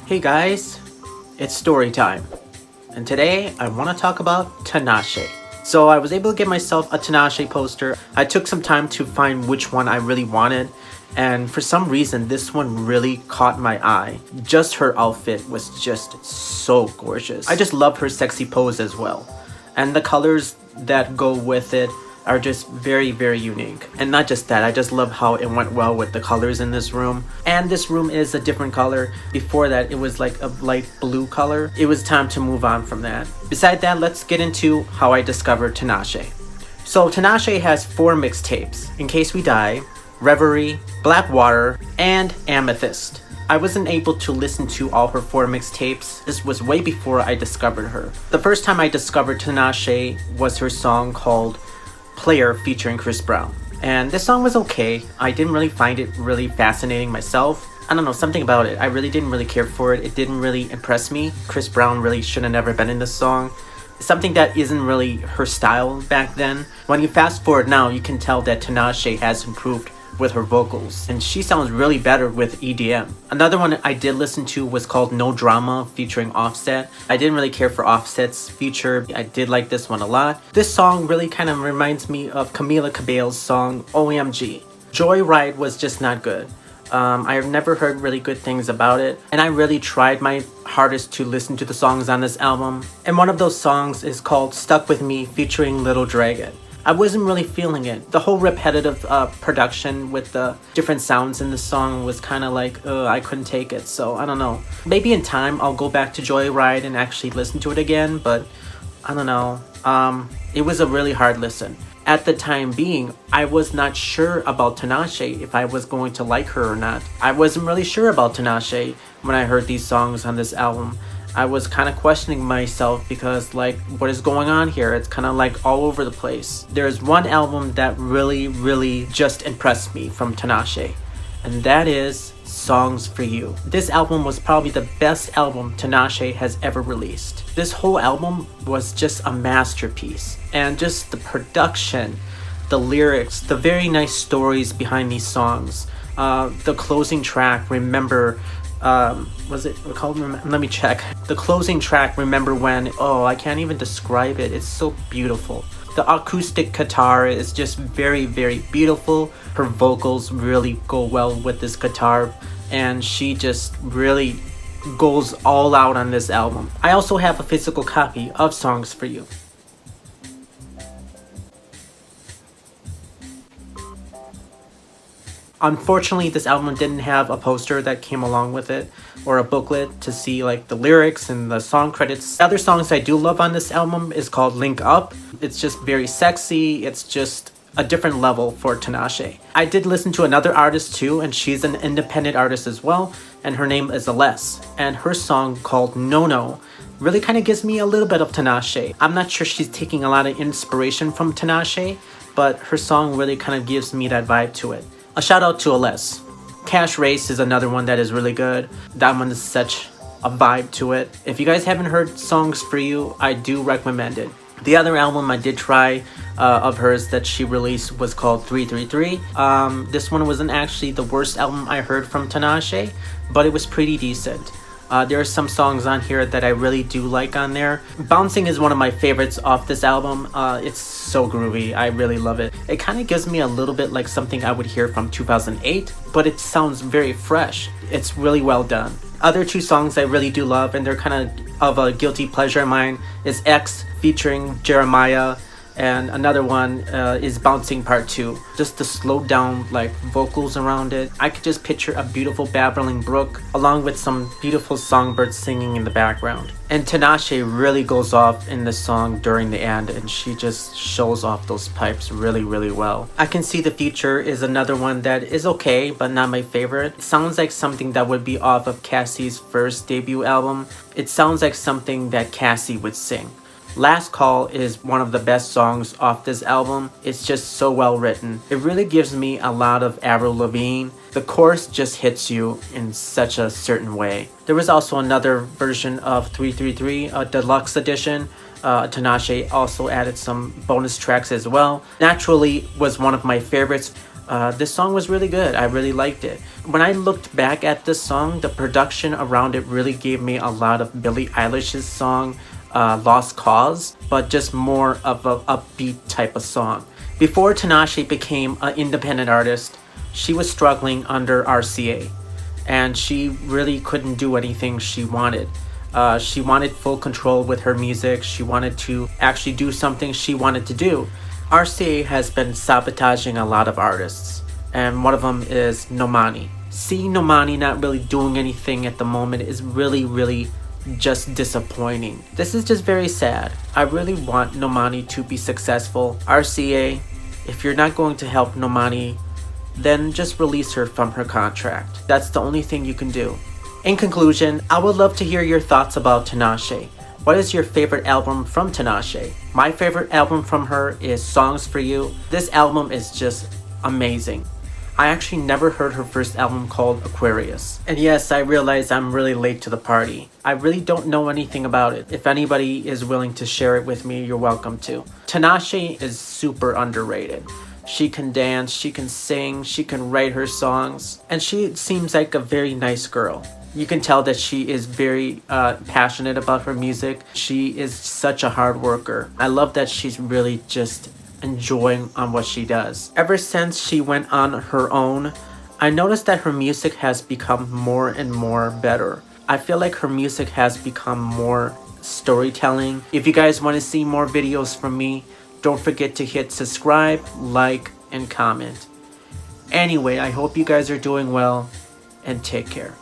Hey guys, it's story time, and today I want to talk about Tinashe. So I was able to get myself a Tinashe poster. I took some time to find which one I really wanted, and for some reason this one really caught my eye. Just her outfit was just so gorgeous. I just love her sexy pose as well, and the colors that go with it are just very, very unique. And not just that, I just love how it went well with the colors in this room. And this room is a different color. Before that, it was like a light blue color. It was time to move on from that. Beside that, let's get into how I discovered Tinashe. So Tinashe has 4 mixtapes: In Case We Die, Reverie, Black Water, and Amethyst. I wasn't able to listen to all her 4 mixtapes. This was way before I discovered her. The first time I discovered Tinashe was her song called Player featuring Chris Brown. And this song was okay. I didn't really find it really fascinating myself. I don't know, something about it. I really didn't really care for it. It didn't really impress me. Chris Brown really should have never been in this song. Something that isn't really her style back then. When you fast forward now, you can tell that Tinashe has improved with her vocals, and she sounds really better with EDM. Another one I did listen to was called No Drama featuring Offset. I didn't really care for Offset's feature. I did like this one a lot. This song really kind of reminds me of Camila Cabello's song OMG. Joyride was just not good. I've never heard really good things about it, and I really tried my hardest to listen to the songs on this album. And one of those songs is called Stuck With Me featuring Little Dragon. I wasn't really feeling it. The whole repetitive production with the different sounds in the song was kind of like, I couldn't take it. So I don't know. Maybe in time I'll go back to Joyride and actually listen to it again, but I don't know. It was a really hard listen. At the time being, I was not sure about Tinashe, if I was going to like her or not. I wasn't really sure about Tinashe when I heard these songs on this album. I was kind of questioning myself because, like, what is going on here? It's kind of like all over the place. There's one album that really just impressed me from Tinashe, and that is Songs for You. This album was probably the best album Tinashe has ever released. This whole album was just a masterpiece, and just the production, the lyrics, the very nice stories behind these songs. The closing track, Remember, was it called? Let me check. The closing track, Remember When. Oh, I can't even describe it. It's so beautiful. The acoustic guitar is just very beautiful. Her vocals really go well with this guitar, and she just really goes all out on this album. I also have a physical copy of Songs for You. Unfortunately, this album didn't have a poster that came along with it, or a booklet to see like the lyrics and the song credits. The other songs I do love on this album is called Link Up. It's just very sexy. It's just a different level for Tinashe. I did listen to another artist too, and she's an independent artist as well, and her name is Aless. And her song called No No really kind of gives me a little bit of Tinashe. I'm not sure she's taking a lot of inspiration from Tinashe, but her song really kind of gives me that vibe to it. A shout out to Aless. Cash Race is another one that is really good. That one is such a vibe to it. If you guys haven't heard Songs for You, I do recommend it. The other album I did try of hers that she released was called 333. This one wasn't actually the worst album I heard from Tinashe, but it was pretty decent. There are some songs on here that I really do like on there. Bouncing is one of my favorites off this album. It's so groovy. I really love it. It kind of gives me a little bit like something I would hear from 2008, but it sounds very fresh. It's really well done. Other 2 songs I really do love, and they're kind of a guilty pleasure of mine, is X featuring Jeremiah, and another one is Bouncing Part 2. Just the slowed down like vocals around it. I could just picture a beautiful babbling brook along with some beautiful songbirds singing in the background. And Tinashe really goes off in the song during the end, and she just shows off those pipes really well. I Can See the Future is another one that is okay, but not my favorite. It sounds like something that would be off of Cassie's first debut album. It sounds like something that Cassie would sing. Last Call is one of the best songs off this album. It's just so well written. It really gives me a lot of Avril Lavigne. The chorus just hits you in such a certain way. There was also another version of 333, a deluxe edition. Tinashe also added some bonus tracks as well. Naturally was one of my favorites. This song was really good. I really liked it. When I looked back at this song, the production around it really gave me a lot of Billie Eilish's song, Lost Cause, but just more of a upbeat type of song. Before Tinashe became an independent artist, she was struggling under RCA, and she really couldn't do anything she wanted. She wanted full control with her music. She wanted to actually do something she wanted to do. RCA has been sabotaging a lot of artists, and one of them is Normani. Seeing Normani not really doing anything at the moment is really just disappointing. This is just very sad. I really want Normani to be successful. RCA, if you're not going to help Normani, then just release her from her contract. That's the only thing you can do. In conclusion, I would love to hear your thoughts about Tinashe. What is your favorite album from Tinashe? My favorite album from her is Songs for You. This album is just amazing. I actually never heard her first album called Aquarius. And yes, I realize I'm really late to the party. I really don't know anything about it. If anybody is willing to share it with me, you're welcome to. Tinashe is super underrated. She can dance, she can sing, she can write her songs, and she seems like a very nice girl. You can tell that she is very passionate about her music. She is such a hard worker. I love that she's really just enjoying on what she does. Ever since she went on her own, I noticed that her music has become more and more better. I feel like her music has become more storytelling. If you guys want to see more videos from me, don't forget to hit subscribe, like, and comment. Anyway, I hope you guys are doing well, and take care.